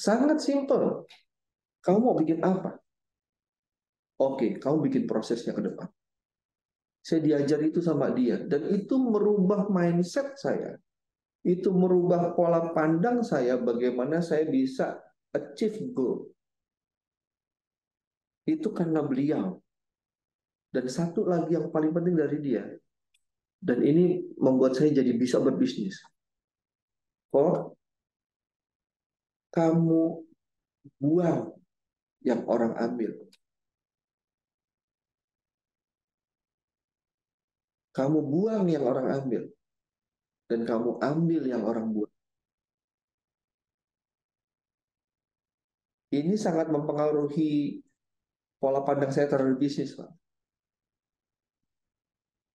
Sangat simpel. Kamu mau bikin apa? Oke, kamu bikin prosesnya ke depan. Saya diajar itu sama dia, dan itu merubah mindset saya. Itu merubah pola pandang saya bagaimana saya bisa achieve goal. Itu karena beliau. Dan satu lagi yang paling penting dari dia, dan ini membuat saya jadi bisa berbisnis. Kok kamu buang yang orang ambil, kamu buang yang orang ambil, dan kamu ambil yang orang buang. Ini sangat mempengaruhi pola pandang saya terhadap bisnis, Pak.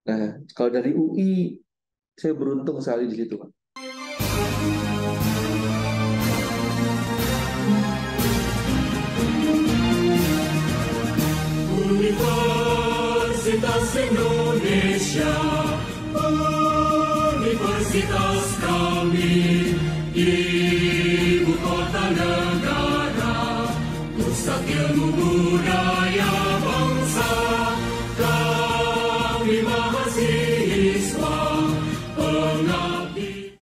Nah, kalau dari UI, saya beruntung sekali di situ, Pak. Universitas Indonesia, universitas kami, ibu kota negara, pusat ilmu budaya bangsa, kami mahasiswa, pengabdi.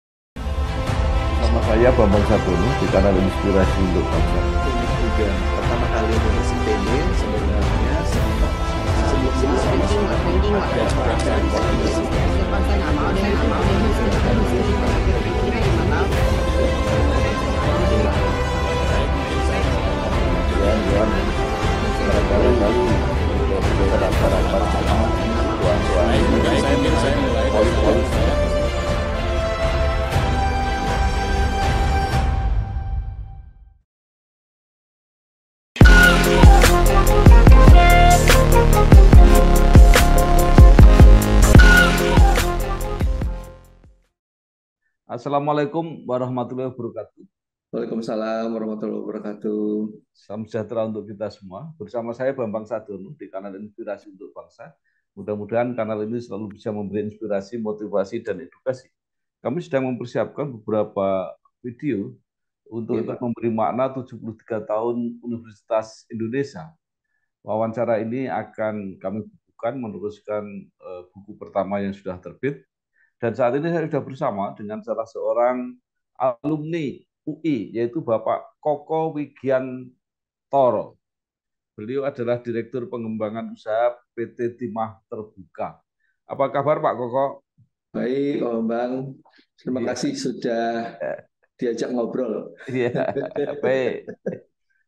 Nama saya Bambang Sadono di kanal Inspirasi untuk Bangsa. Ini juga pertama kali lulus IPB sebenarnya sebelum ada perasaan Assalamualaikum warahmatullahi wabarakatuh. Waalaikumsalam warahmatullahi wabarakatuh. Salam sejahtera untuk kita semua. Bersama saya Bambang Sadono di kanal Inspirasi untuk Bangsa. Mudah-mudahan kanal ini selalu bisa memberi inspirasi, motivasi, dan edukasi. Kami sedang mempersiapkan beberapa video untuk Iya, Pak. memberi makna 73 tahun Universitas Indonesia. Wawancara ini akan kami bukukan meneruskan buku pertama yang sudah terbit. Dan saat ini saya sudah bersama dengan salah seorang alumni UI, yaitu Bapak Koko Wigiantoro. Beliau adalah Direktur Pengembangan Usaha PT Timah Terbuka. Apa kabar Pak Koko? Baik, Om Bang. Terima Iya, kasih sudah diajak ngobrol. iya, baik.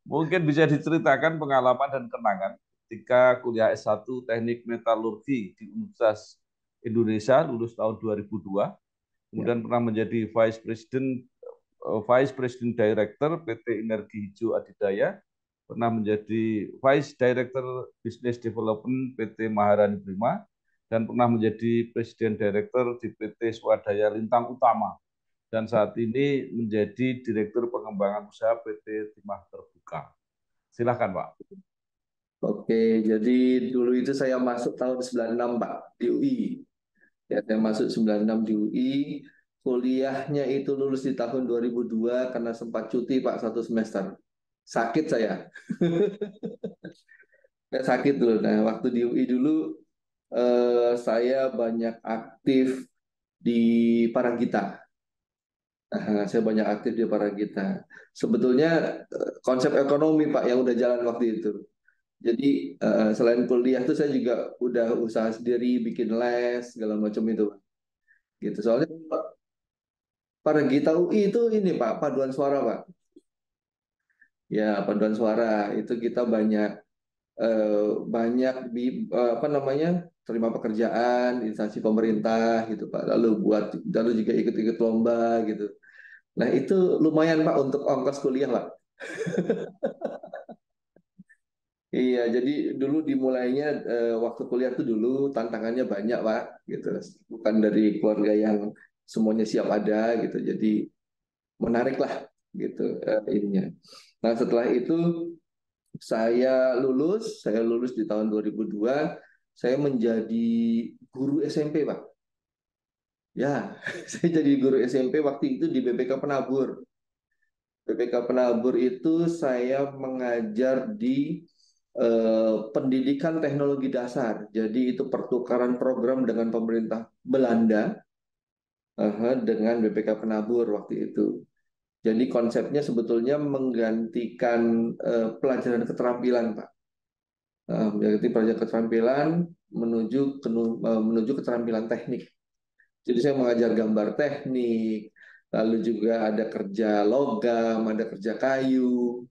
Mungkin bisa diceritakan pengalaman dan kenangan ketika kuliah S1 Teknik Metalurgi di Universitas Indonesia, lulus tahun 2002, Ya. kemudian pernah menjadi Vice President Director PT Energi Hijau Adidaya, pernah menjadi Vice Director Business Development PT Maharani Prima, dan pernah menjadi Presiden Director di PT Swadaya Lintang Utama, dan saat ini menjadi Direktur Pengembangan Usaha PT Timah Terbuka. Silakan Pak. Oke, jadi dulu itu saya masuk tahun 96, Pak, di UI. Ya, saya masuk 96 di UI. Kuliahnya itu lulus di tahun 2002 karena sempat cuti, Pak, satu semester. Sakit saya. Saya sakit dulu. Nah, waktu di UI dulu saya banyak aktif di Parangkita. Saya banyak aktif di Parangkita. Sebetulnya konsep ekonomi, Pak, yang udah jalan waktu itu. Jadi selain kuliah tuh saya juga udah usaha sendiri, bikin les segala macam itu, Pak. Gitu. Soalnya Parangkita UI itu ini, Pak, paduan suara, Pak. Ya, paduan suara itu kita banyak banyak apa namanya, terima pekerjaan di instansi pemerintah gitu, Pak. Lalu juga ikut-ikut lomba gitu. Nah, itu lumayan, Pak, untuk ongkos kuliah, Pak. Iya, jadi dulu dimulainya waktu kuliah tuh dulu tantangannya banyak, Pak, gitu. Bukan dari keluarga yang semuanya siap ada gitu. Jadi menarik lah gitu ininya. Nah, setelah itu saya lulus di tahun 2002, saya menjadi guru SMP, Pak. Ya, saya jadi guru SMP waktu itu di BPK Penabur. BPK Penabur itu saya mengajar di pendidikan teknologi dasar. Jadi itu pertukaran program dengan pemerintah Belanda dengan BPK Penabur waktu itu. Jadi konsepnya sebetulnya menggantikan pelajaran keterampilan, Pak. Mengganti pelajaran keterampilan menuju keterampilan teknik. Jadi saya mengajar gambar teknik, lalu juga ada kerja logam, ada kerja kayu,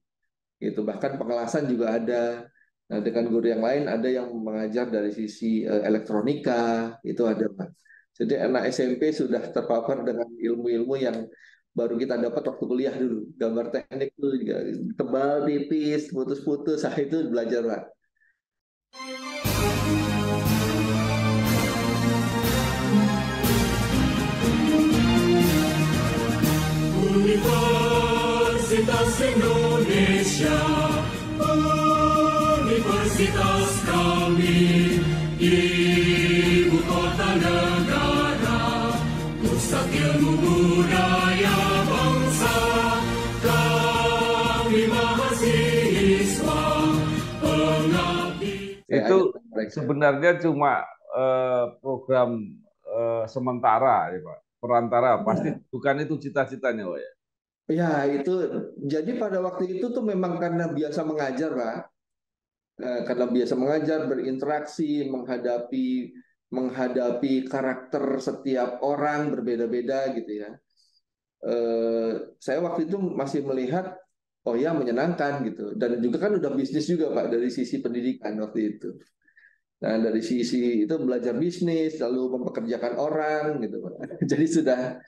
gitu. Bahkan pengelasan juga ada. Nah, dengan guru yang lain ada yang mengajar dari sisi elektronika, itu ada, Pak. Jadi anak SMP sudah terpapar dengan ilmu-ilmu yang baru kita dapat waktu kuliah dulu. Gambar teknik itu juga tebal, tipis, putus-putus, nah itu belajar, Pak. Universitas Indonesia, universitas kami, ibu kota negara, pusat ilmu budaya bangsa, kami mahasiswa, pengabdi. Itu sebenarnya cuma program sementara, ya Pak. Perantara, pasti bukan itu cita-citanya, Pak ya. Ya, itu jadi pada waktu itu tuh memang karena biasa mengajar, Pak. Karena biasa mengajar, berinteraksi, menghadapi karakter setiap orang berbeda-beda gitu ya. Saya waktu itu masih melihat, oh ya menyenangkan gitu. Dan juga kan udah bisnis juga, Pak, dari sisi pendidikan waktu itu. Nah, dari sisi itu belajar bisnis, lalu mempekerjakan orang gitu, Pak. Jadi sudah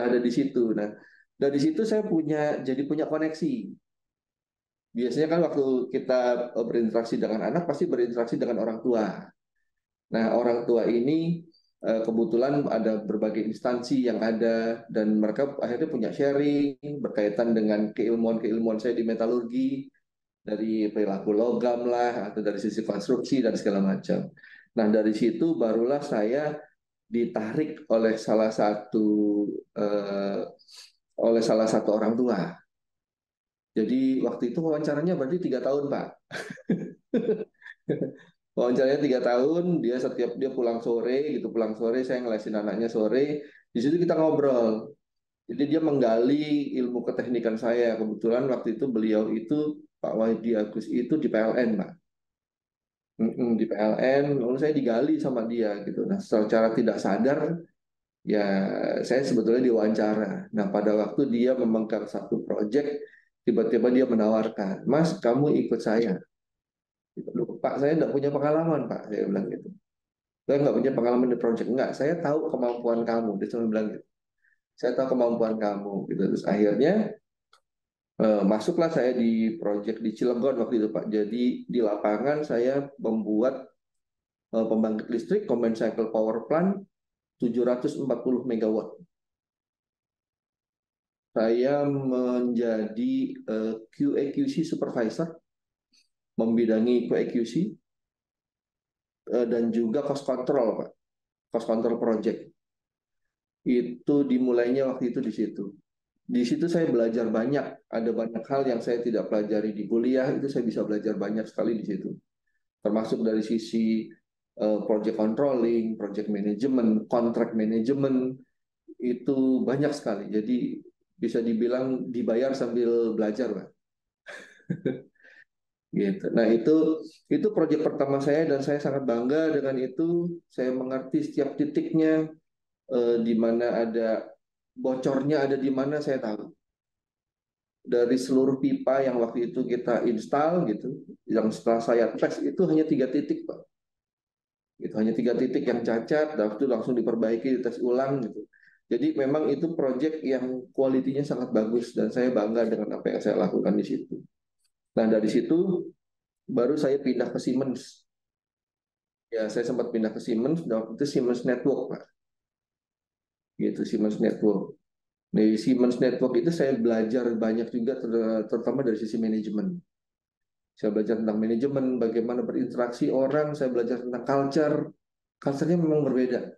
ada di situ. Nah, dari situ saya jadi punya koneksi. Biasanya kan waktu kita berinteraksi dengan anak, pasti berinteraksi dengan orang tua. Nah, orang tua ini kebetulan ada berbagai instansi yang ada, dan mereka akhirnya punya sharing berkaitan dengan keilmuan-keilmuan saya di metalurgi, dari perilaku logam lah, atau dari sisi konstruksi, dan segala macam. Nah, dari situ barulah saya ditarik eh, oleh salah satu orang tua. Jadi waktu itu wawancaranya berarti 3 tahun, Pak. Wawancaranya 3 tahun, dia pulang sore gitu, pulang sore saya ngelesin anaknya sore. Di situ kita ngobrol. Jadi dia menggali ilmu keteknikan saya. Kebetulan waktu itu beliau itu Pak Wahidi Agus itu di PLN, Pak. Di PLN, lalu saya digali sama dia gitu. Nah, secara tidak sadar ya saya sebetulnya diwawancara. Nah, pada waktu dia memegang satu proyek, tiba-tiba dia menawarkan, Mas, kamu ikut saya. Gitu. Loh, Pak, saya nggak punya pengalaman, Pak. Saya bilang gitu. Saya nggak punya pengalaman di proyek. Enggak, saya tahu kemampuan kamu. Dia cuma bilang gitu. Saya tahu kemampuan kamu. Gitu. Terus akhirnya masuklah saya di proyek di Cilegon waktu itu, Pak. Jadi di lapangan saya membuat pembangkit listrik combined cycle power plant 740 megawatt. Saya menjadi QA/QC supervisor, membidangi QA/QC dan juga cost control, Pak. Cost control project. Itu dimulainya waktu itu di situ. Di situ saya belajar banyak. Ada banyak hal yang saya tidak pelajari di kuliah, itu saya bisa belajar banyak sekali di situ. Termasuk dari sisi project controlling, project management, contract management, itu banyak sekali. Jadi bisa dibilang dibayar sambil belajar, Pak. Gitu. Nah, itu proyek pertama saya dan saya sangat bangga dengan itu. Saya mengerti setiap titiknya, di mana ada bocornya, ada di mana saya tahu. Dari seluruh pipa yang waktu itu kita install gitu, yang setelah saya tes itu hanya 3 titik, Pak. Itu hanya 3 titik yang cacat, dan itu langsung diperbaiki, dites ulang gitu. Jadi memang itu proyek yang kualitinya sangat bagus dan saya bangga dengan apa yang saya lakukan di situ. Nah, dari situ baru saya pindah ke Siemens. Ya, saya sempat pindah ke Siemens, dan waktu itu Siemens Network, Pak. Gitu, Siemens Network. Di Siemens Network itu saya belajar banyak juga, terutama dari sisi manajemen. Saya belajar tentang manajemen, bagaimana berinteraksi orang, saya belajar tentang culture. Culture-nya memang berbeda.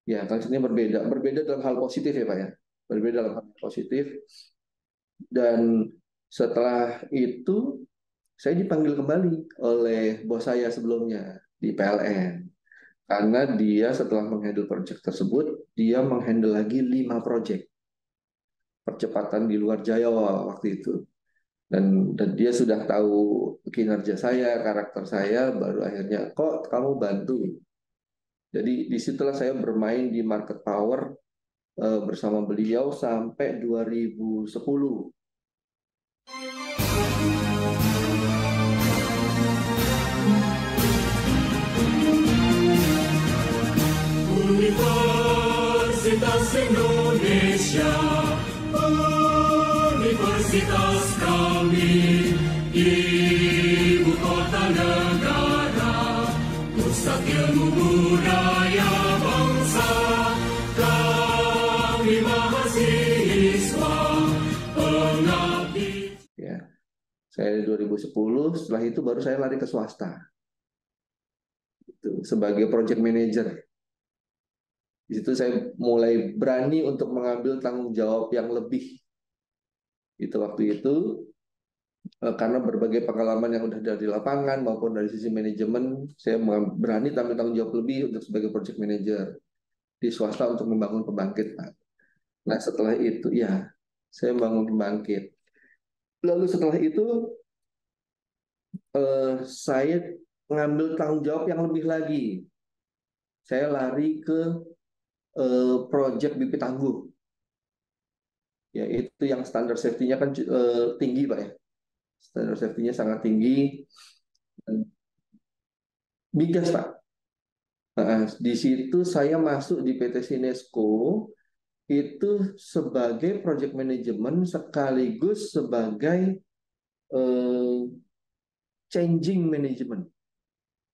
Ya, culture-nya berbeda. Berbeda dalam hal positif ya, Pak ya. Berbeda dalam hal positif. Dan setelah itu saya dipanggil kembali oleh bos saya sebelumnya di PLN. Karena dia setelah menghandle proyek tersebut, dia menghandle lagi 5 proyek percepatan di luar Jawa waktu itu. Dan dia sudah tahu kinerja saya, karakter saya, baru akhirnya, kok kamu bantu. Jadi disitulah saya bermain di market power bersama beliau sampai 2010. Universitas Indonesia, universitas kami, ibu kota negara, pusat ilmu budaya bangsa, kami mahasiswa pengabdi. Ya, saya 2010, setelah itu baru saya lari ke swasta. Itu, sebagai project manager. Di situ saya mulai berani untuk mengambil tanggung jawab yang lebih. Itu waktu itu karena berbagai pengalaman yang udah dari lapangan maupun dari sisi manajemen, saya berani tampil tanggung jawab lebih untuk sebagai project manager di swasta untuk membangun pembangkit, Pak. Nah, setelah itu ya, saya membangun pembangkit. Lalu setelah itu saya mengambil tanggung jawab yang lebih lagi. Saya lari ke project BP Tangguh. Ya, itu yang standar safety-nya kan tinggi, Pak ya. Standar safety-nya sangat tinggi. Migas, Pak. Nah, di situ saya masuk di PT Sinesco itu sebagai project management sekaligus sebagai changing management.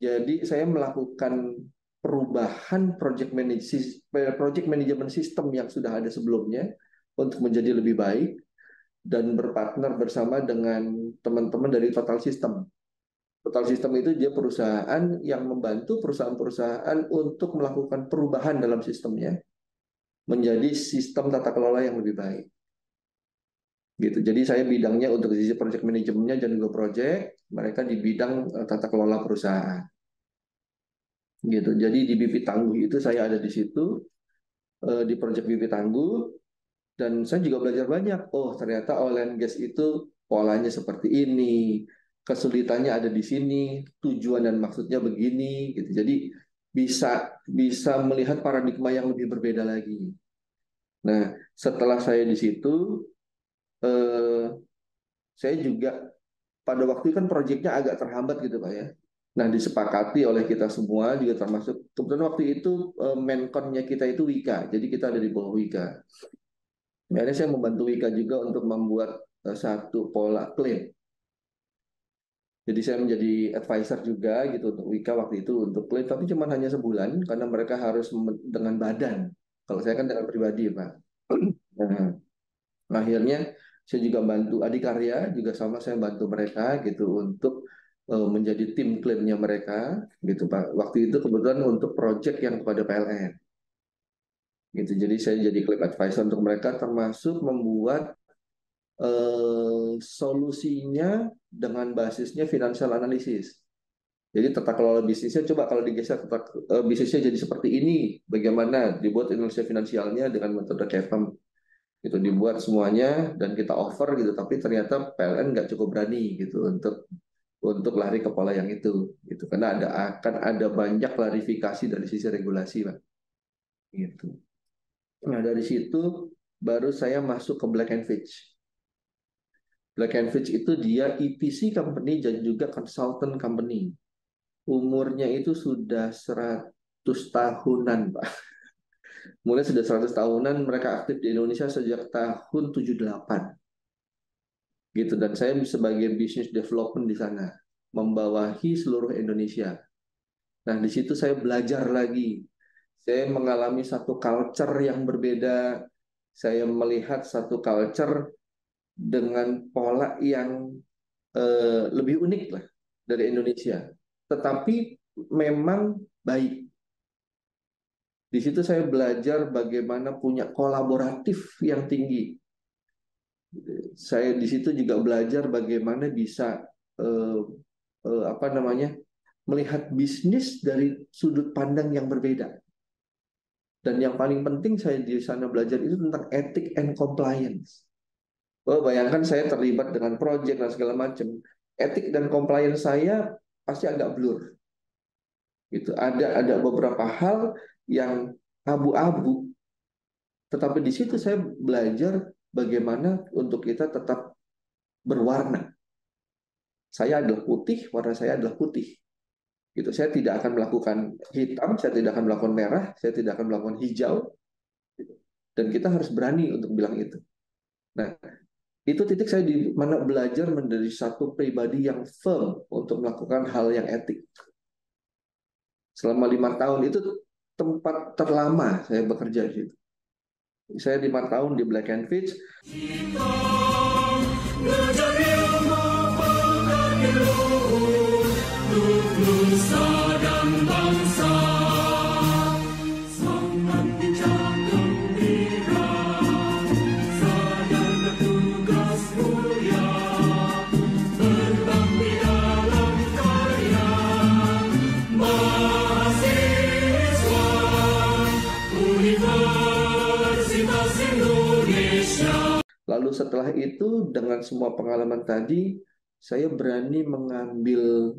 Jadi saya melakukan perubahan project management system yang sudah ada sebelumnya untuk menjadi lebih baik dan berpartner bersama dengan teman-teman dari Total System. Total System itu dia perusahaan yang membantu perusahaan-perusahaan untuk melakukan perubahan dalam sistemnya menjadi sistem tata kelola yang lebih baik. Gitu. Jadi saya bidangnya untuk sisi project manajemennya dan juga project, mereka di bidang tata kelola perusahaan. Gitu. Jadi di BP Tangguh itu saya ada di situ di project BP Tangguh dan saya juga belajar banyak. Oh, ternyata oil and gas itu polanya seperti ini, kesulitannya ada di sini, tujuan dan maksudnya begini gitu. Jadi bisa melihat paradigma yang lebih berbeda lagi. Nah, setelah saya di situ saya juga pada waktu itu kan proyeknya agak terhambat gitu Pak ya. Nah, disepakati oleh kita semua juga termasuk kebetulan waktu itu menkonnya kita itu Wika, jadi kita ada di bawah Wika. Akhirnya saya membantu Wika juga untuk membuat satu pola klaim. Jadi saya menjadi advisor juga gitu untuk Wika waktu itu untuk klaim, tapi cuma hanya sebulan karena mereka harus dengan badan. Kalau saya kan dengan pribadi Pak. Nah, akhirnya saya juga bantu Adikarya juga sama saya bantu mereka gitu untuk menjadi tim klaimnya mereka gitu Pak. Waktu itu kebetulan untuk project yang kepada PLN. Gitu. Jadi saya jadi claim advisor untuk mereka termasuk membuat solusinya dengan basisnya financial analysis. Jadi tata kelola bisnisnya coba kalau digeser bisnisnya jadi seperti ini, bagaimana dibuat analisa finansialnya dengan metode CAPM. Itu dibuat semuanya dan kita offer gitu, tapi ternyata PLN nggak cukup berani gitu untuk lari ke pola yang itu gitu karena akan ada banyak klarifikasi dari sisi regulasi Pak gitu. Nah, dari situ baru saya masuk ke Black and Fitch. Black and Fitch itu dia EPC company dan juga consultant company. Umurnya itu sudah 100 tahunan Pak. Mulai sudah 100 tahunan, mereka aktif di Indonesia sejak tahun 78. Gitu, dan saya sebagai business development di sana, membawahi seluruh Indonesia. Nah, di situ saya belajar lagi. Saya mengalami satu culture yang berbeda. Saya melihat satu culture dengan pola yang lebih unik lah dari Indonesia. Tetapi memang baik. Di situ saya belajar bagaimana punya kolaboratif yang tinggi. Saya di situ juga belajar bagaimana bisa eh, apa namanya, melihat bisnis dari sudut pandang yang berbeda. Dan yang paling penting saya di sana belajar itu tentang ethic and compliance. Oh, bayangkan saya terlibat dengan project dan segala macam. Etik dan compliance saya pasti agak blur. Gitu. Ada beberapa hal yang abu-abu. Tetapi di situ saya belajar bagaimana untuk kita tetap berwarna. Saya adalah putih, warna saya adalah putih. Gitu. Saya tidak akan melakukan hitam, saya tidak akan melakukan merah, saya tidak akan melakukan hijau. Dan kita harus berani untuk bilang itu. Nah, itu titik saya di mana belajar menjadi satu pribadi yang firm untuk melakukan hal yang etik. Selama 5 tahun itu tempat terlama saya bekerja di situ. Saya 5 tahun di Black and Fitch. Nusa dan bangsa, semangat bincang gembira, sadar bertugas mulia, berbakti dalam karya, mahasiswa Universitas Indonesia. Lalu setelah itu dengan semua pengalaman tadi, saya berani mengambil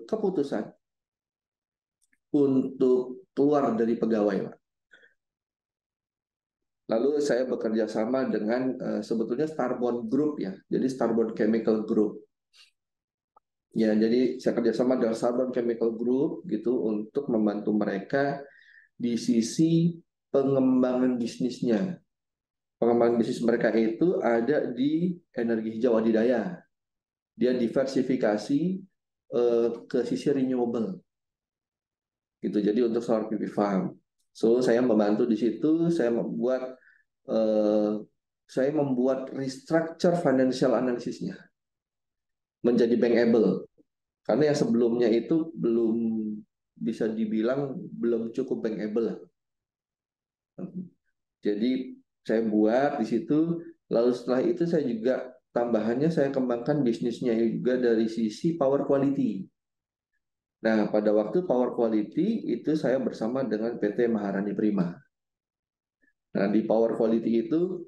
keputusan untuk keluar dari pegawai, Pak. Lalu saya bekerja sama dengan sebetulnya Starbond Group ya, jadi Starbond Chemical Group. Ya, jadi saya kerjasama dengan Starbond Chemical Group gitu untuk membantu mereka di sisi pengembangan bisnisnya. Pengembangan bisnis mereka itu ada di energi hijau adidaya. Dia diversifikasi ke sisi renewable, gitu. Jadi untuk solar PV farm, so saya membantu di situ. Saya membuat restructure financial analisisnya menjadi bankable, karena yang sebelumnya itu belum bisa dibilang belum cukup bankable. Jadi saya buat di situ. Lalu setelah itu saya juga tambahannya saya kembangkan bisnisnya juga dari sisi power quality. Nah, pada waktu power quality itu saya bersama dengan PT Maharani Prima. Nah, di power quality itu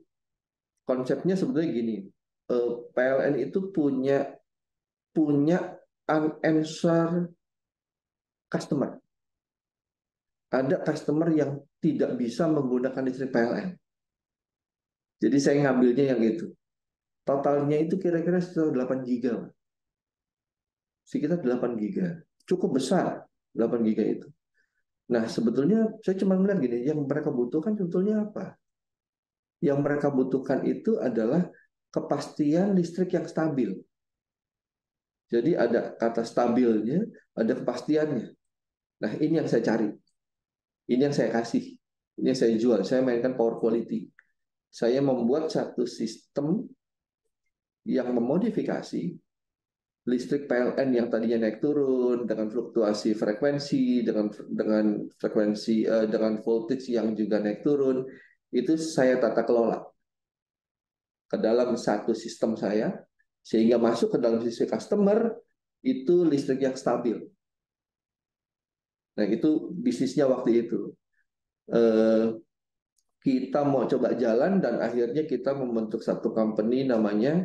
konsepnya sebetulnya gini. PLN itu punya unanswered customer. Ada customer yang tidak bisa menggunakan listrik PLN. Jadi saya ngambilnya yang itu. Totalnya itu kira-kira sekitar 8 giga. Sekitar 8 giga. Cukup besar 8 giga itu. Nah, sebetulnya saya cuma melihat gini, yang mereka butuhkan sebetulnya apa? Yang mereka butuhkan itu adalah kepastian listrik yang stabil. Jadi ada kata stabilnya, ada kepastiannya. Nah, ini yang saya cari. Ini yang saya kasih. Ini yang saya jual. Saya mainkan power quality. Saya membuat satu sistem yang memodifikasi listrik PLN yang tadinya naik turun dengan fluktuasi frekuensi, dengan voltage yang juga naik turun, itu saya tata kelola ke dalam satu sistem saya, sehingga masuk ke dalam sisi customer itu listrik yang stabil. Nah, itu bisnisnya waktu itu. Kita mau coba jalan dan akhirnya kita membentuk satu company namanya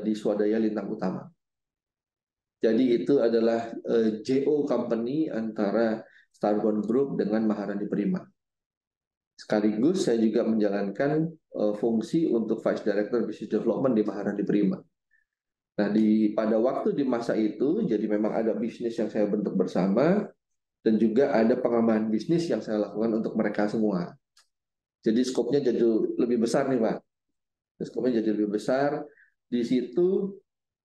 di Swadaya Lintang Utama. Jadi itu adalah JO company antara Starbond Group dengan Maharani Prima. Sekaligus saya juga menjalankan fungsi untuk Vice Director Business Development di Maharani Prima. Nah, pada waktu di masa itu, jadi memang ada bisnis yang saya bentuk bersama, dan juga ada pengembangan bisnis yang saya lakukan untuk mereka semua. Jadi skopnya jadi lebih besar nih, Pak. Skopnya jadi lebih besar. Di situ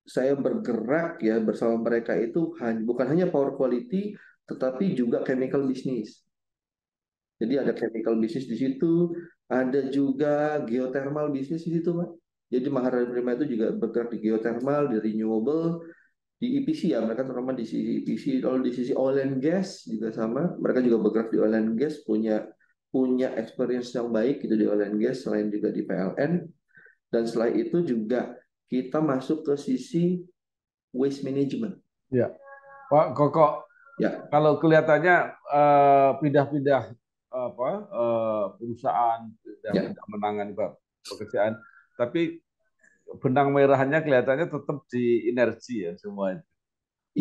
saya bergerak ya bersama mereka itu bukan hanya power quality, tetapi juga chemical business. Jadi ada chemical business di situ, ada juga geothermal business di situ, Pak. Jadi Maharani Prima itu juga bergerak di geothermal, di renewable, di EPC ya, mereka terutama di sisi EPC. Kalau di sisi oil and gas juga sama, mereka juga bergerak di oil and gas, punya punya experience yang baik gitu di oil and gas, selain juga di PLN. Dan setelah itu juga kita masuk ke sisi waste management. Ya, Pak Koko, Ya, kalau kelihatannya pindah-pindah perusahaan, ya, pindah-pindah menangani pekerjaan, tapi benang merahnya kelihatannya tetap di energi ya semua itu.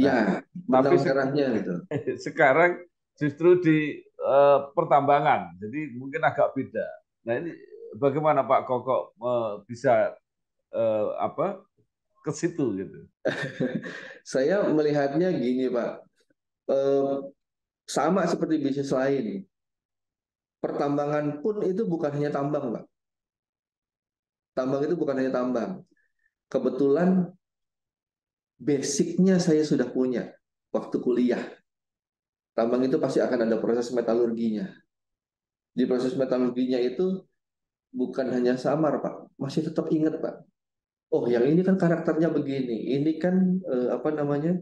Nah, ya, tapi benang merahnya gitu. sekarang justru di pertambangan, jadi mungkin agak beda. Nah ini bagaimana Pak Koko bisa apa ke situ gitu? Saya melihatnya gini, Pak. Eh, Sama seperti bisnis lain. Pertambangan pun itu bukan hanya tambang, Pak. Tambang itu bukan hanya tambang. Kebetulan basicnya saya sudah punya waktu kuliah. Tambang itu pasti akan ada proses metalurginya. Di proses metalurginya itu bukan hanya samar, Pak. Masih tetap ingat, Pak. Oh, yang ini kan karakternya begini. Ini kan apa namanya?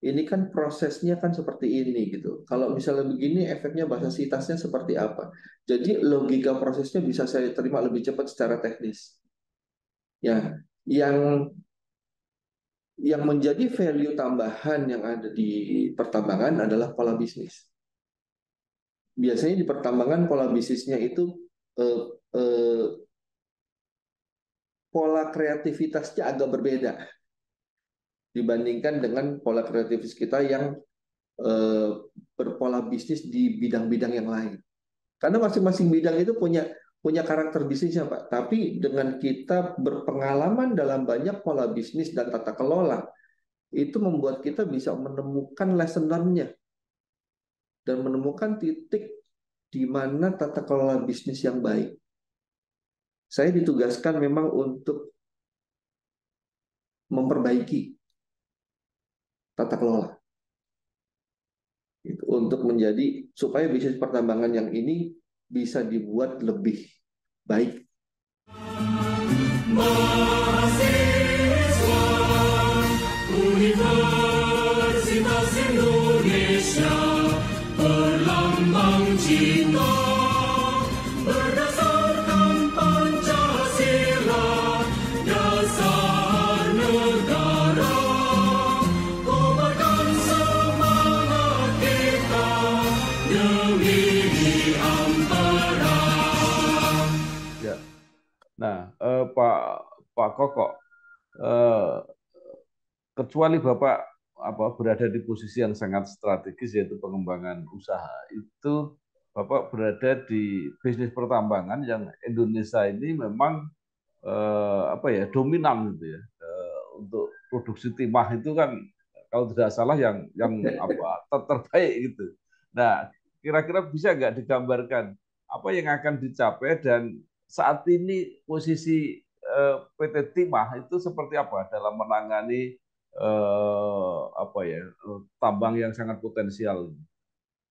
Ini kan prosesnya kan seperti ini gitu. Kalau misalnya begini, efeknya basisitasnya seperti apa. Jadi logika prosesnya bisa saya terima lebih cepat secara teknis. Ya, yang menjadi value tambahan yang ada di pertambangan adalah pola bisnis. Biasanya di pertambangan pola bisnisnya itu eh, eh, pola kreativitasnya agak berbeda dibandingkan dengan pola kreativitas kita yang eh, berpola bisnis di bidang-bidang yang lain. Karena masing-masing bidang itu punya punya karakter bisnisnya, Pak. Tapi dengan kita berpengalaman dalam banyak pola bisnis dan tata kelola, itu membuat kita bisa menemukan lesson learn-nya dan menemukan titik di mana tata kelola bisnis yang baik. Saya ditugaskan memang untuk memperbaiki tata kelola. Untuk menjadi supaya bisnis pertambangan yang ini bisa dibuat lebih baik. Mahasiswa Universitas Indonesia berlambang cinta berdasarkan Pancasila dasar negara kobarkan semangat kita demi ampera. Ya. Nah, Pak Koko, eh, kecuali Bapak berada di posisi yang sangat strategis yaitu pengembangan usaha, itu Bapak berada di bisnis pertambangan yang Indonesia ini memang dominan gitu ya. Untuk produksi timah itu kan kalau tidak salah yang terbaik gitu. Nah, kira-kira bisa nggak digambarkan apa yang akan dicapai dan saat ini posisi PT Timah itu seperti apa dalam menangani tambang yang sangat potensial.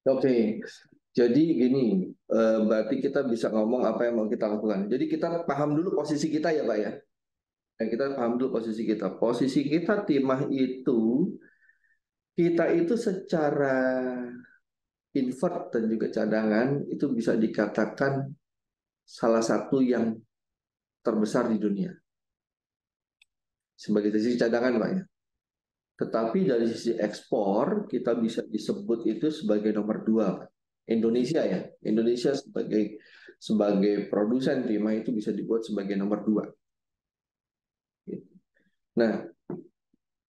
Oke, jadi gini, berarti kita bisa ngomong apa yang mau kita lakukan. Jadi kita paham dulu posisi kita ya, Pak ya. Kita paham dulu posisi kita. Posisi kita timah itu, kita itu secara invert dan juga cadangan itu bisa dikatakan salah satu yang terbesar di dunia. Sebagai sisi cadangan, Pak ya. Tetapi dari sisi ekspor, kita bisa disebut itu sebagai nomor dua, Pak. Indonesia ya. Indonesia sebagai produsen timah itu bisa dibuat sebagai nomor dua. Nah,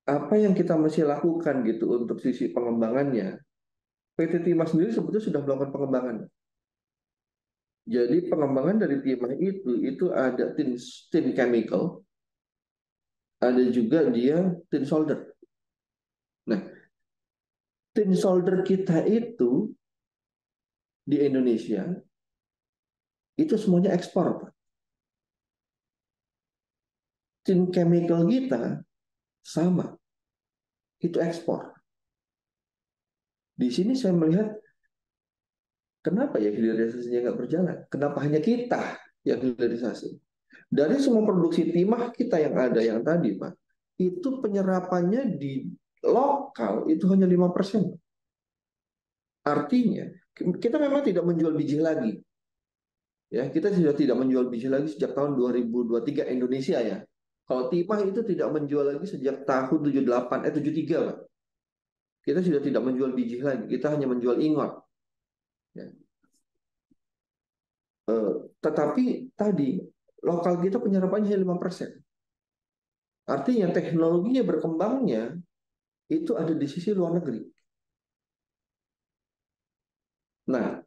apa yang kita masih lakukan gitu untuk sisi pengembangannya? PT Timah sendiri sebetulnya sudah melakukan pengembangan. Jadi pengembangan dari timah itu ada tin chemical, ada juga dia tin solder. Nah, tin solder kita itu di Indonesia itu semuanya ekspor, Pak. Tin chemical kita sama, itu ekspor. Di sini saya melihat kenapa ya hilirisasinya nggak berjalan? Kenapa hanya kita yang hilirisasi? Dari semua produksi timah kita yang ada yang tadi, Pak, itu penyerapannya di lokal itu hanya 5%. Artinya, kita memang tidak menjual biji lagi. Ya, kita sudah tidak menjual biji lagi sejak tahun 2023 Indonesia ya. Kalau timah itu tidak menjual lagi sejak tahun 73 Pak. Kita sudah tidak menjual biji lagi, kita hanya menjual ingot. Ya. Tetapi tadi lokal kita penyerapannya hanya 5%. Artinya teknologinya berkembangnya itu ada di sisi luar negeri. Nah,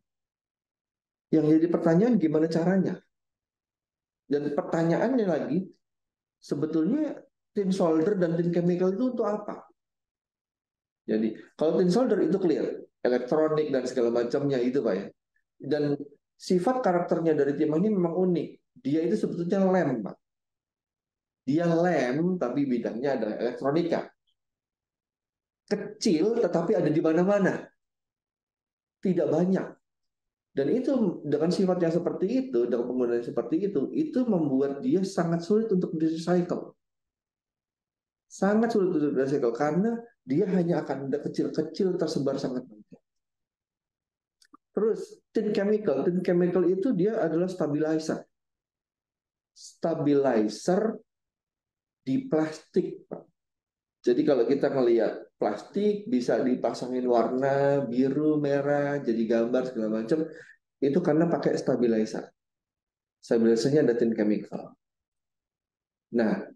yang jadi pertanyaan gimana caranya? Dan pertanyaannya lagi, sebetulnya tin solder dan tin chemical itu untuk apa? Jadi, kalau tin solder itu clear, elektronik dan segala macamnya itu Pak ya. Dan sifat karakternya dari timah ini memang unik. Dia itu sebetulnya lem, Pak. Dia lem, tapi bidangnya adalah elektronika. Kecil, tetapi ada di mana-mana. Tidak banyak. Dan itu dengan sifat yang seperti itu, dengan penggunaan seperti itu membuat dia sangat sulit untuk di-recycle. Sangat sulit untuk di-recycle karena dia hanya akan ada kecil-kecil tersebar sangat banyak. Terus tin chemical itu dia adalah stabilizer. Stabilizer di plastik, Pak. Jadi kalau kita ngelihat plastik bisa dipasangin warna biru, merah, jadi gambar segala macam, itu karena pakai stabilizer. Stabilizernya ada tin chemical. Nah,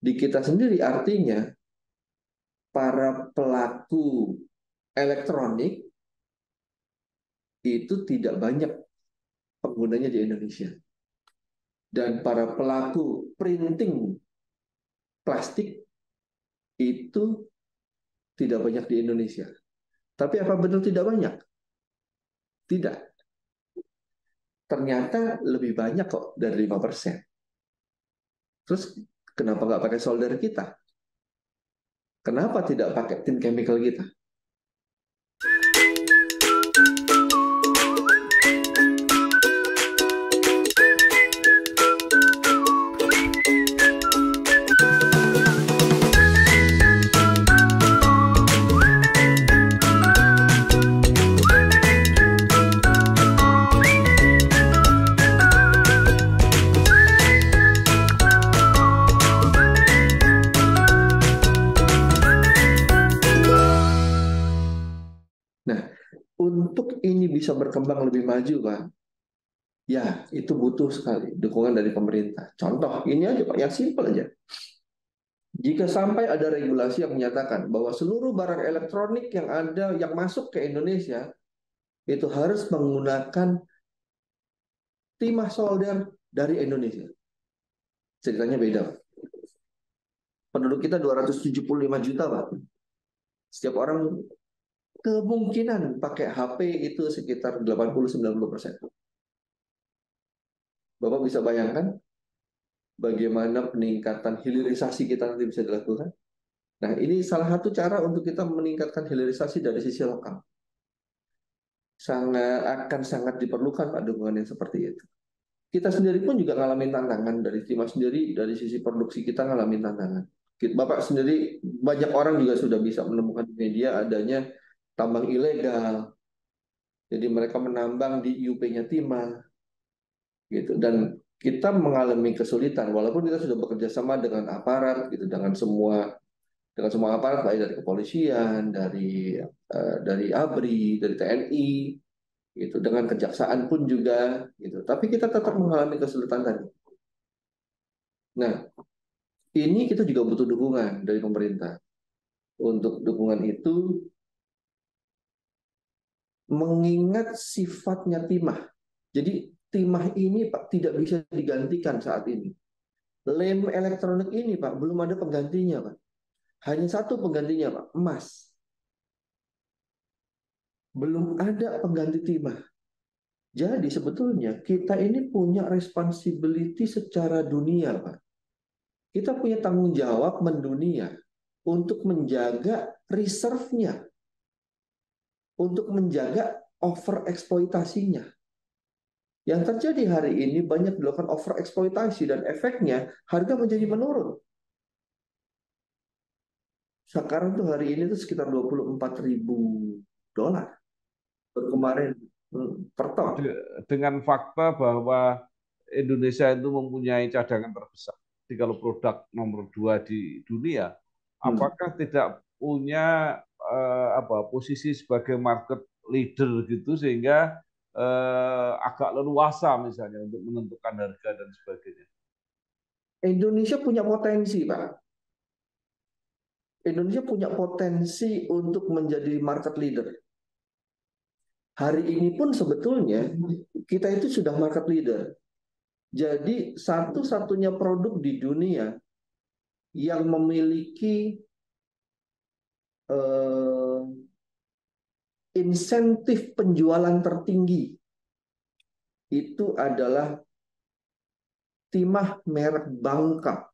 di kita sendiri artinya para pelaku elektronik itu tidak banyak penggunanya di Indonesia. Dan para pelaku printing plastik itu tidak banyak di Indonesia. Tapi apa benar tidak banyak? Tidak. Ternyata lebih banyak kok dari 5%. Terus kenapa nggak pakai solder kita? Kenapa tidak pakai tin chemical kita? Untuk ini bisa berkembang lebih maju, Pak, ya itu butuh sekali dukungan dari pemerintah. Contoh, ini aja Pak, yang simpel aja. Jika sampai ada regulasi yang menyatakan bahwa seluruh barang elektronik yang ada, yang masuk ke Indonesia, itu harus menggunakan timah solder dari Indonesia. Ceritanya beda, Pak. Penduduk kita 275 juta, Pak. Setiap orang kemungkinan pakai HP itu sekitar 80-90%. Bapak bisa bayangkan bagaimana peningkatan hilirisasi kita nanti bisa dilakukan? Nah, ini salah satu cara untuk kita meningkatkan hilirisasi dari sisi lokal. Akan sangat diperlukan Pak dukungan yang seperti itu. Kita sendiri pun juga ngalamin tantangan dari timah sendiri, dari sisi produksi kita ngalamin tantangan. Bapak sendiri, banyak orang juga sudah bisa menemukan di media adanya tambang ilegal. Jadi mereka menambang di IUP-nya timah. Gitu. Dan kita mengalami kesulitan walaupun kita sudah bekerja sama dengan aparat gitu, dengan semua aparat, baik dari kepolisian, dari ABRI, dari TNI gitu, dengan kejaksaan pun juga gitu, tapi kita tetap mengalami kesulitan tadi. Nah, ini kita juga butuh dukungan dari pemerintah. Untuk dukungan itu mengingat sifatnya timah. Jadi timah ini Pak tidak bisa digantikan saat ini. Lem elektronik ini Pak belum ada penggantinya Pak. Hanya satu penggantinya Pak, emas. Belum ada pengganti timah. Jadi sebetulnya kita ini punya responsibility secara dunia Pak. Kita punya tanggung jawab mendunia untuk menjaga reserve-nya, untuk menjaga over eksploitasinya. Yang terjadi hari ini banyak dilakukan over eksploitasi dan efeknya harga menjadi menurun. Sekarang tuh hari ini tuh sekitar $24.000 per kemarin. Per ton. Dengan fakta bahwa Indonesia itu mempunyai cadangan terbesar. Jadi kalau produk nomor 2 di dunia, apakah tidak punya posisi sebagai market leader gitu sehingga agak leluasa misalnya untuk menentukan harga dan sebagainya. Indonesia punya potensi, Pak. Indonesia punya potensi untuk menjadi market leader. Hari ini pun sebetulnya kita itu sudah market leader. Jadi satu-satunya produk di dunia yang memiliki insentif penjualan tertinggi itu adalah timah merek Bangka.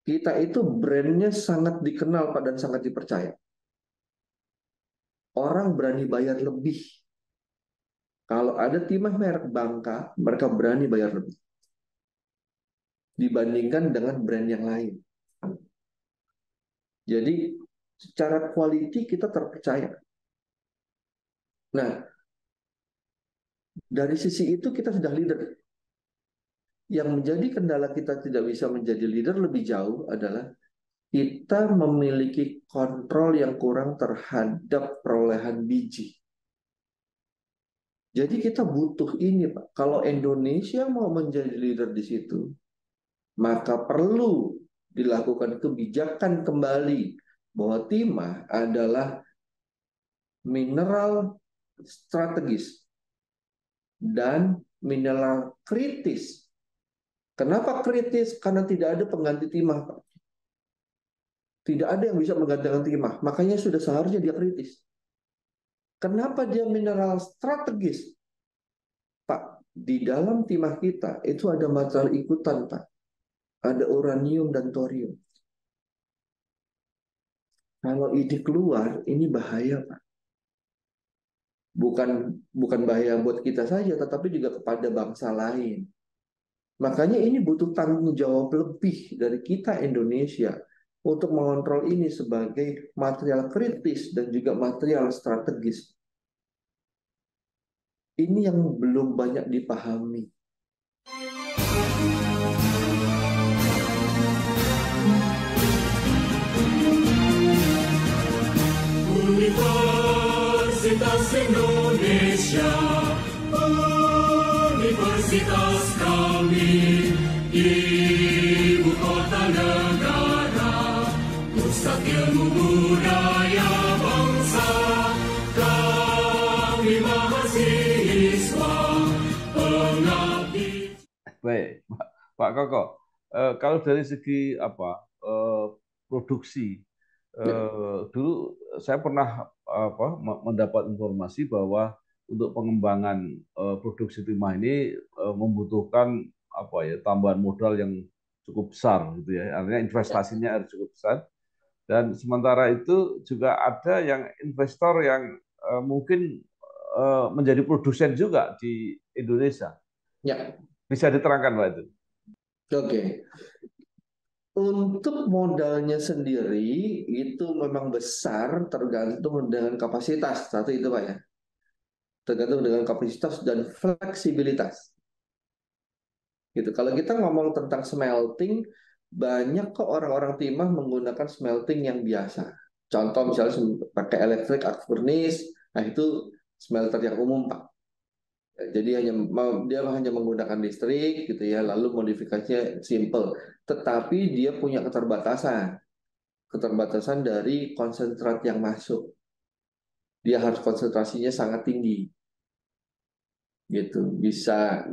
Kita itu brandnya sangat dikenal Pak, dan sangat dipercaya. Orang berani bayar lebih. Kalau ada timah merek Bangka, mereka berani bayar lebih dibandingkan dengan brand yang lain. Jadi secara quality kita terpercaya. Nah, dari sisi itu kita sudah leader. Yang menjadi kendala kita tidak bisa menjadi leader lebih jauh adalah kita memiliki kontrol yang kurang terhadap perolehan biji. Jadi kita butuh ini, Pak. Kalau Indonesia mau menjadi leader di situ, maka perlu dilakukan kebijakan kembali bahwa timah adalah mineral strategis dan mineral kritis. Kenapa kritis? Karena tidak ada pengganti timah, Pak. Tidak ada yang bisa menggantikan timah. Makanya sudah seharusnya dia kritis. Kenapa dia mineral strategis? Pak, di dalam timah kita itu ada material ikutan, Pak. Ada uranium dan thorium. Kalau ini keluar, ini bahaya, Pak. Bukan bahaya buat kita saja, tetapi juga kepada bangsa lain. Makanya ini butuh tanggung jawab lebih dari kita Indonesia untuk mengontrol ini sebagai material kritis dan juga material strategis. Ini yang belum banyak dipahami. Universitas Indonesia, universitas kami, ibu kota negara, pusat ilmu budaya bangsa, kami mahasiswa, pengabdi. Baik, Pak Koko, kalau dari segi produksi, dulu saya pernah mendapat informasi bahwa untuk pengembangan produksi timah ini membutuhkan tambahan modal yang cukup besar, gitu ya. Artinya investasinya harus cukup besar. Dan sementara itu juga ada yang investor yang mungkin menjadi produsen juga di Indonesia. Ya. Bisa diterangkan, Pak itu? Oke. Untuk modalnya sendiri itu memang besar, tergantung dengan kapasitas. Satu itu, Pak, ya. Tergantung dengan kapasitas dan fleksibilitas. Gitu. Kalau kita ngomong tentang smelting, banyak kok orang-orang timah menggunakan smelting yang biasa. Contoh misalnya pakai electric arc furnace, nah itu smelter yang umum, Pak. Jadi dia hanya menggunakan listrik gitu ya, lalu modifikasinya simple. Tetapi dia punya keterbatasan dari konsentrat yang masuk. Dia harus konsentrasinya sangat tinggi. Gitu. Bisa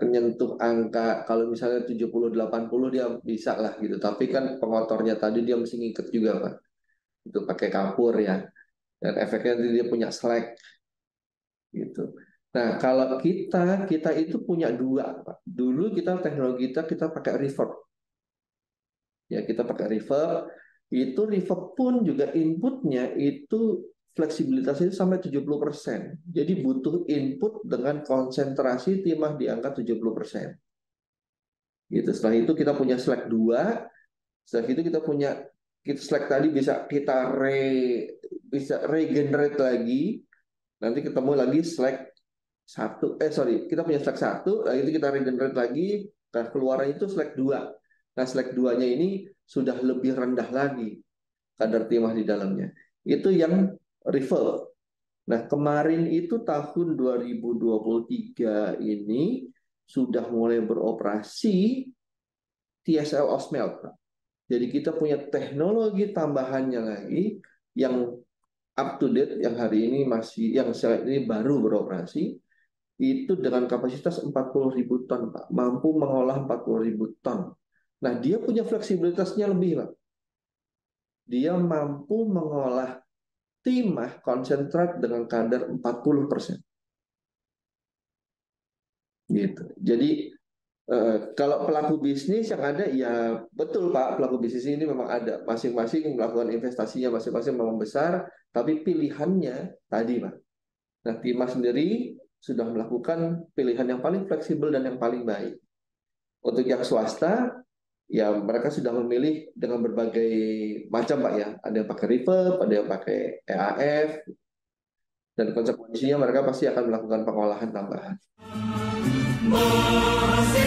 menyentuh angka kalau misalnya 70-80 dia bisa lah gitu. Tapi kan pengotornya tadi dia mesti ngikat juga, Pak. Itu pakai kapur ya. Dan efeknya dia punya slag gitu. Nah, kalau kita itu punya dua, Pak. Dulu teknologi kita pakai reverb. Ya, kita pakai reverb. Itu reverb pun juga inputnya itu fleksibilitasnya sampai 70%. Jadi butuh input dengan konsentrasi timah di angka 70%. Gitu. Setelah itu kita punya slag 2. Setelah itu kita punya kita slag tadi bisa kita bisa regenerate lagi, nanti ketemu lagi slag satu, kita punya slag satu, itu kita regenerate lagi, nah keluaran itu slag 2. Nah slag 2-nya ini sudah lebih rendah lagi kadar timah di dalamnya. Itu yang reverb. Nah, kemarin itu tahun 2023 ini sudah mulai beroperasi TSL Osmelt. Jadi kita punya teknologi tambahannya lagi yang up to date, yang hari ini yang saat ini baru beroperasi, itu dengan kapasitas 40.000 ton, Pak. Mampu mengolah 40.000 ton. Nah, dia punya fleksibilitasnya lebih, Pak. Dia mampu mengolah timah konsentrat dengan kadar 40%. Gitu. Jadi kalau pelaku bisnis yang ada, ya betul Pak, pelaku bisnis ini memang ada. Masing-masing melakukan investasinya masing-masing memang besar, tapi pilihannya tadi Pak. Nah, Timah sendiri sudah melakukan pilihan yang paling fleksibel dan yang paling baik. Untuk yang swasta, ya mereka sudah memilih dengan berbagai macam Pak ya. Ada yang pakai reverb, ada yang pakai EAF, dan konsekuensinya mereka pasti akan melakukan pengolahan tambahan. Mahasiswa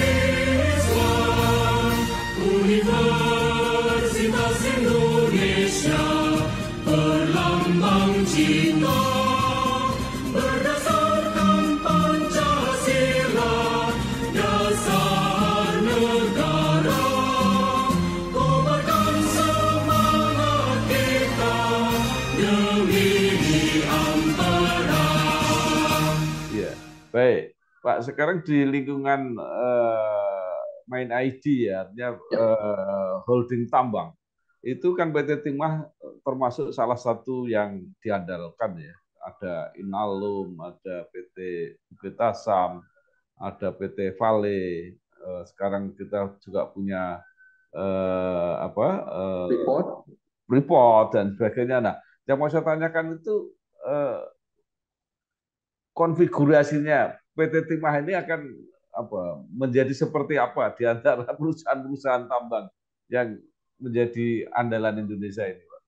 Universitas Indonesia berlambang cinta berdasarkan Pancasila dasar negara, kobarkan semangat kita demi ampera. Ya, baik. Pak, sekarang di lingkungan Main ID ya, artinya holding tambang, itu kan PT Timah termasuk salah satu yang diandalkan ya. Ada Inalum, ada PT Bukit Asam, ada PT Vale. Sekarang kita juga punya Freeport dan sebagainya. Nah, yang mau saya tanyakan itu konfigurasinya PT Timah ini akan menjadi seperti apa di antara perusahaan-perusahaan tambang yang menjadi andalan Indonesia ini, Pak?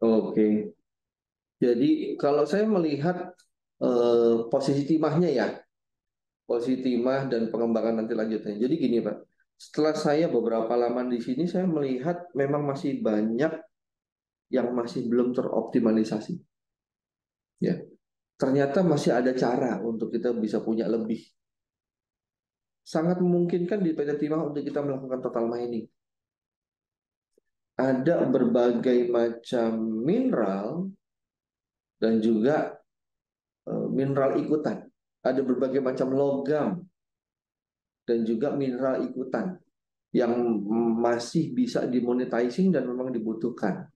Oke. Jadi kalau saya melihat posisi timahnya ya, posisi timah dan pengembangan nanti lanjutnya. Jadi gini Pak, setelah saya beberapa lama di sini, saya melihat memang masih banyak yang masih belum teroptimalisasi. Ya, ternyata masih ada cara untuk kita bisa punya lebih. Sangat memungkinkan di PT Timah untuk kita melakukan total mining. Ada berbagai macam mineral dan juga mineral ikutan. Ada berbagai macam logam dan juga mineral ikutan yang masih bisa dimonetizing dan memang dibutuhkan.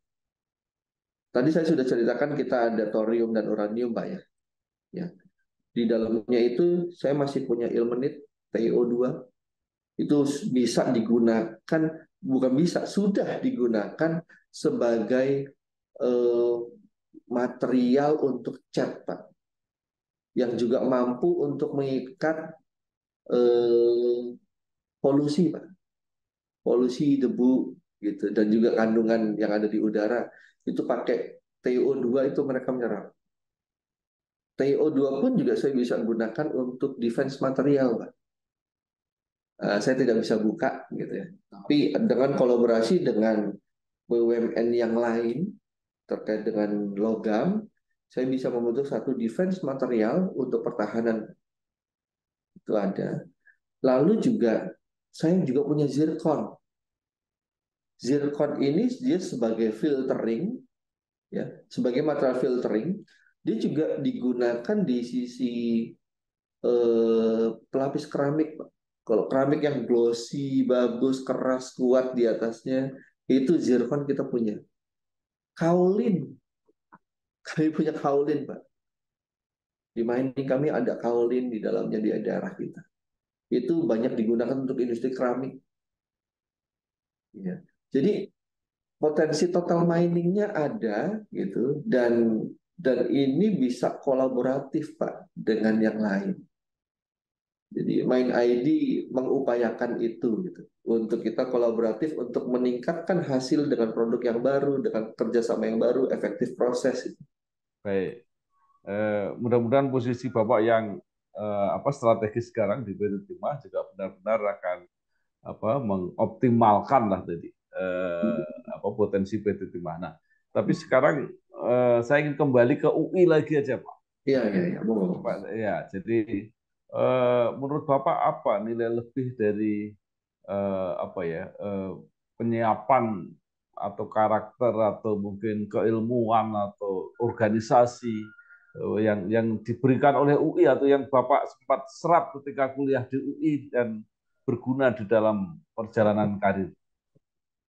Tadi saya sudah ceritakan kita ada thorium dan uranium, Pak ya. Ya. Di dalamnya itu saya masih punya ilmenit TiO2. Itu bisa digunakan, bukan bisa, sudah digunakan sebagai material untuk cat, Pak. Yang juga mampu untuk mengikat polusi, Pak. Polusi, debu, gitu, dan juga kandungan yang ada di udara. Itu pakai TiO2 itu mereka menyerap. TiO2 pun juga saya bisa gunakan untuk defense material, Pak. Saya tidak bisa buka, gitu ya. Tapi dengan kolaborasi dengan BUMN yang lain terkait dengan logam, saya bisa membentuk satu defense material untuk pertahanan. Itu ada. Lalu juga saya juga punya zircon. Zircon ini dia sebagai filtering, ya, sebagai material filtering. Dia juga digunakan di sisi pelapis keramik, Pak. Kalau keramik yang glossy, bagus, keras, kuat di atasnya, itu zircon kita punya. Kaolin, kami punya kaolin, Pak. Di mining kami ada kaolin di dalamnya di daerah kita. Itu banyak digunakan untuk industri keramik. Ya. Jadi potensi total miningnya ada, gitu, dan ini bisa kolaboratif Pak dengan yang lain. Jadi Mind ID mengupayakan itu gitu. Untuk kita kolaboratif untuk meningkatkan hasil dengan produk yang baru, dengan kerjasama yang baru, efektif proses. Baik. Mudah-mudahan posisi Bapak yang strategis sekarang di PT Timah juga benar-benar akan mengoptimalkan lah tadi potensi PT Timah. Nah, tapi sekarang saya ingin kembali ke UI lagi aja, Pak. Iya, iya, iya. Pak, ya, jadi menurut Bapak apa nilai lebih dari penyiapan atau karakter atau mungkin keilmuan atau organisasi yang diberikan oleh UI atau yang Bapak sempat serap ketika kuliah di UI dan berguna di dalam perjalanan karir?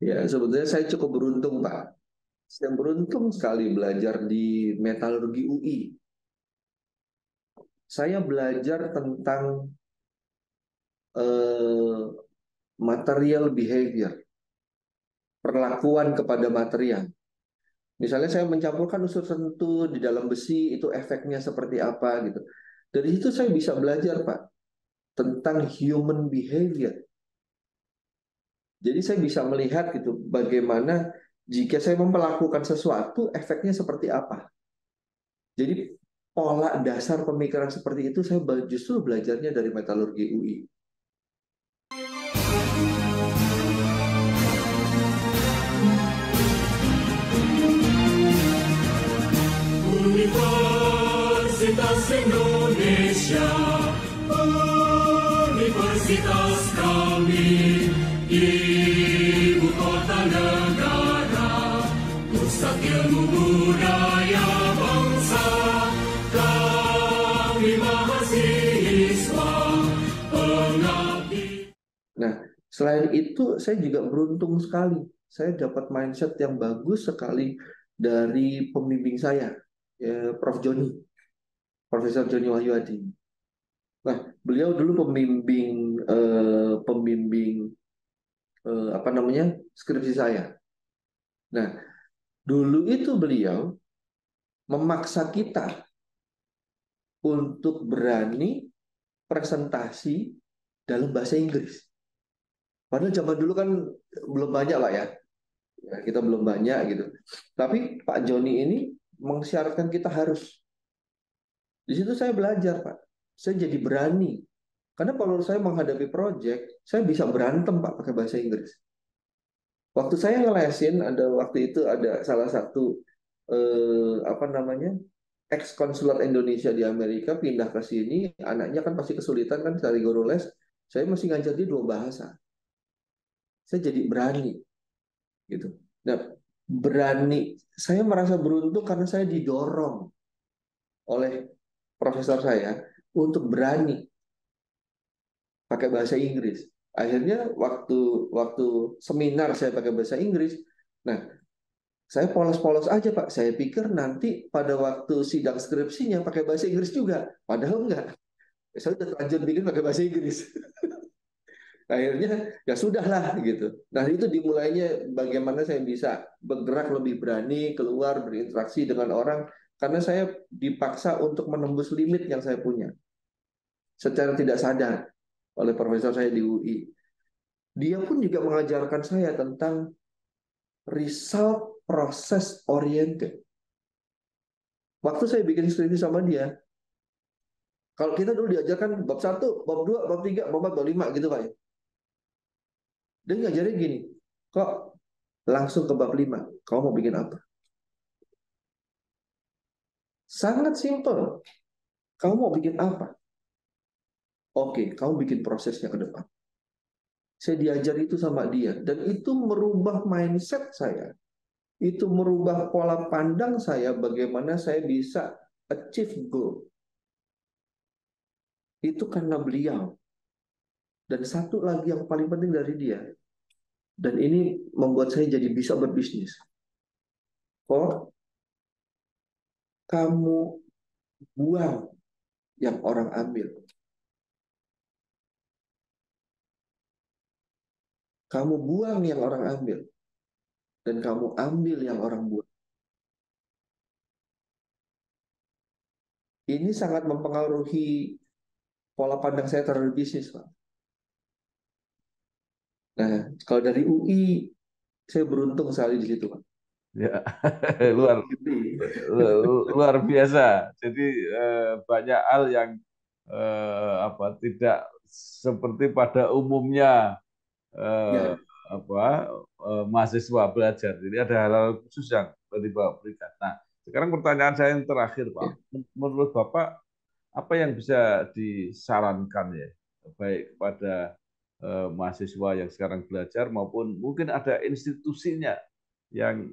Ya, sebetulnya saya cukup beruntung, Pak. Saya beruntung sekali belajar di metalurgi UI. Saya belajar tentang eh, material behavior, perlakuan kepada material. Misalnya saya mencampurkan unsur tertentu di dalam besi, itu efeknya seperti apa gitu. Dari situ saya bisa belajar, Pak, tentang human behavior. Jadi saya bisa melihat gitu bagaimana jika saya memperlakukan sesuatu, efeknya seperti apa. Jadi pola dasar pemikiran seperti itu saya justru belajarnya dari metalurgi UI. Universitas Indonesia, universitas kami, ibu kota negara, pusat ilmu budaya bangsa, kami mahasiswa pengabdi. Nah, selain itu saya juga beruntung sekali. Saya dapat mindset yang bagus sekali dari pembimbing saya, ya, Prof. Joni, Profesor Joni Wahyuadi. Nah, beliau dulu pembimbing skripsi saya. Nah, dulu itu beliau memaksa kita untuk berani presentasi dalam bahasa Inggris. Padahal zaman dulu kan belum banyak lah ya. Ya, kita belum banyak gitu. Tapi Pak Joni ini mensyaratkan kita harus. Di situ saya belajar, Pak. Saya jadi berani. Karena kalau saya menghadapi proyek, saya bisa berantem, Pak, pakai bahasa Inggris. Waktu saya ngelesin, waktu itu ada salah satu ex konsulat Indonesia di Amerika pindah ke sini, anaknya kan pasti kesulitan kan cari guru les. Saya masih ngajar dia 2 bahasa. Saya jadi berani, gitu. Nah, berani. Saya merasa beruntung karena saya didorong oleh profesor saya untuk berani pakai bahasa Inggris. Akhirnya waktu seminar saya pakai bahasa Inggris. Nah, saya polos-polos aja, Pak. Saya pikir nanti pada waktu sidang skripsinya pakai bahasa Inggris juga. Padahal enggak. Saya udah terlanjur bikin pakai bahasa Inggris. Akhirnya ya sudahlah gitu. Nah, itu dimulainya bagaimana saya bisa bergerak lebih berani, keluar berinteraksi dengan orang karena saya dipaksa untuk menembus limit yang saya punya secara tidak sadar oleh profesor saya di UI. Dia pun juga mengajarkan saya tentang result process oriented. Waktu saya bikin skripsi sama dia, kalau kita dulu diajarkan bab 1, bab 2, bab 3, bab 4, bab 5 gitu Pak ya. Dia ngajarin gini, kok langsung ke bab 5, kamu mau bikin apa? Sangat simpel. Kamu mau bikin apa? Oke, kamu bikin prosesnya ke depan. Saya diajar itu sama dia. Dan itu merubah mindset saya. Itu merubah pola pandang saya bagaimana saya bisa achieve goal. Itu karena beliau. Dan satu lagi yang paling penting dari dia. Dan ini membuat saya jadi bisa berbisnis. Kok kamu buang yang orang ambil. Kamu buang yang orang ambil. Dan kamu ambil yang orang buang. Ini sangat mempengaruhi pola pandang saya terhadap bisnis, Pak. Nah, kalau dari UI, saya beruntung sekali di situ, Pak. Ya, luar biasa. Jadi banyak hal yang tidak seperti pada umumnya Ya, mahasiswa belajar. Jadi ada hal-hal khusus yang Bapak berikan. Nah, sekarang pertanyaan saya yang terakhir, Pak. Menurut Bapak, apa yang bisa disarankan ya, baik kepada mahasiswa yang sekarang belajar maupun mungkin ada institusinya yang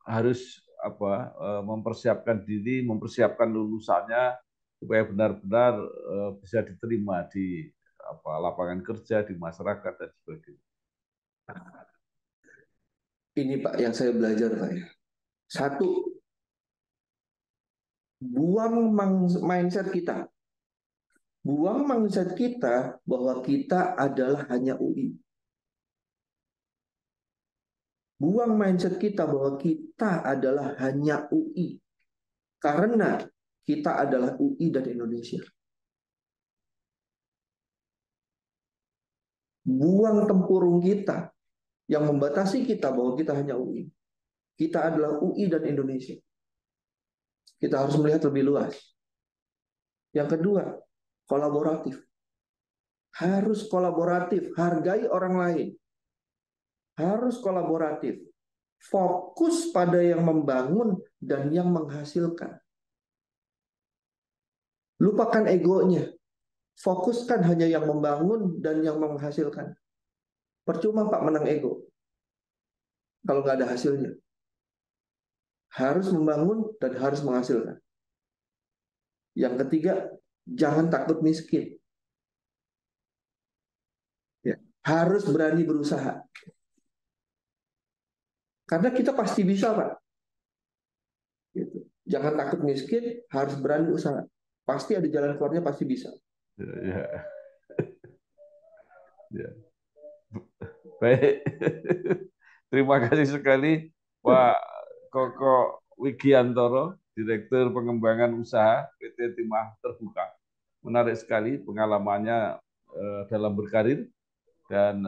harus mempersiapkan diri, mempersiapkan lulusannya supaya benar-benar bisa diterima di lapangan kerja, di masyarakat dan sebagainya. ini Pak yang saya belajar, Pak ya. Satu, buang mindset kita. Buang mindset kita bahwa kita adalah hanya UI. Buang mindset kita bahwa kita adalah hanya UI. Karena kita adalah UI dan Indonesia. Buang tempurung kita yang membatasi kita bahwa kita hanya UI. Kita adalah UI dan Indonesia. Kita harus melihat lebih luas. Yang kedua, kolaboratif. Harus kolaboratif, hargai orang lain. Harus kolaboratif. Fokus pada yang membangun dan yang menghasilkan. Lupakan egonya. Fokuskan hanya yang membangun dan yang menghasilkan. Percuma Pak menang ego kalau nggak ada hasilnya. Harus membangun dan harus menghasilkan. Yang ketiga, jangan takut miskin. Ya, harus berani berusaha. Karena kita pasti bisa, Pak. Gitu. Jangan takut miskin, harus berani usaha. Pasti ada jalan keluarnya, pasti bisa. Ya. Ya. Baik. Terima kasih sekali Pak Koko Wigiantoro, Direktur Pengembangan Usaha PT Timah Terbuka. Menarik sekali pengalamannya dalam berkarir dan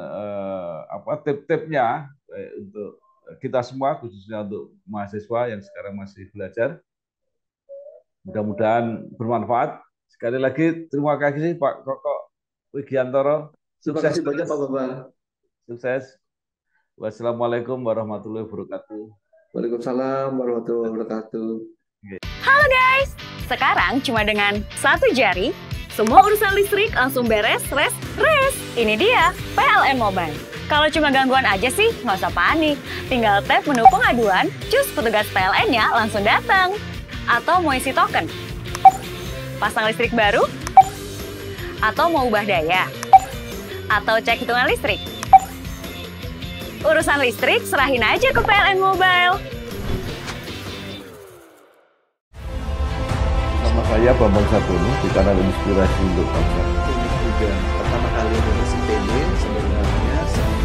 tip-tipnya untuk kita semua, khususnya untuk mahasiswa yang sekarang masih belajar. Mudah-mudahan bermanfaat. Sekali lagi terima kasih Pak Koko Wigiantoro. Terima kasih banyak Pak Bambang. Sukses. Wassalamualaikum warahmatullahi wabarakatuh. Waalaikumsalam warahmatullahi wabarakatuh. Halo guys, sekarang cuma dengan satu jari, semua urusan listrik langsung beres, res. Ini dia, PLN Mobile. Kalau cuma gangguan aja sih, nggak usah panik. Tinggal tap menu pengaduan, cus petugas PLN-nya langsung datang. Atau mau isi token, pasang listrik baru, atau mau ubah daya, atau cek hitungan listrik. Urusan listrik serahin aja ke PLN Mobile. Sama saya Bambang Sabono di kanal Inspirasi untuk Bangsa. Ini juga pertama kali mengisi PD sebenarnya sebelum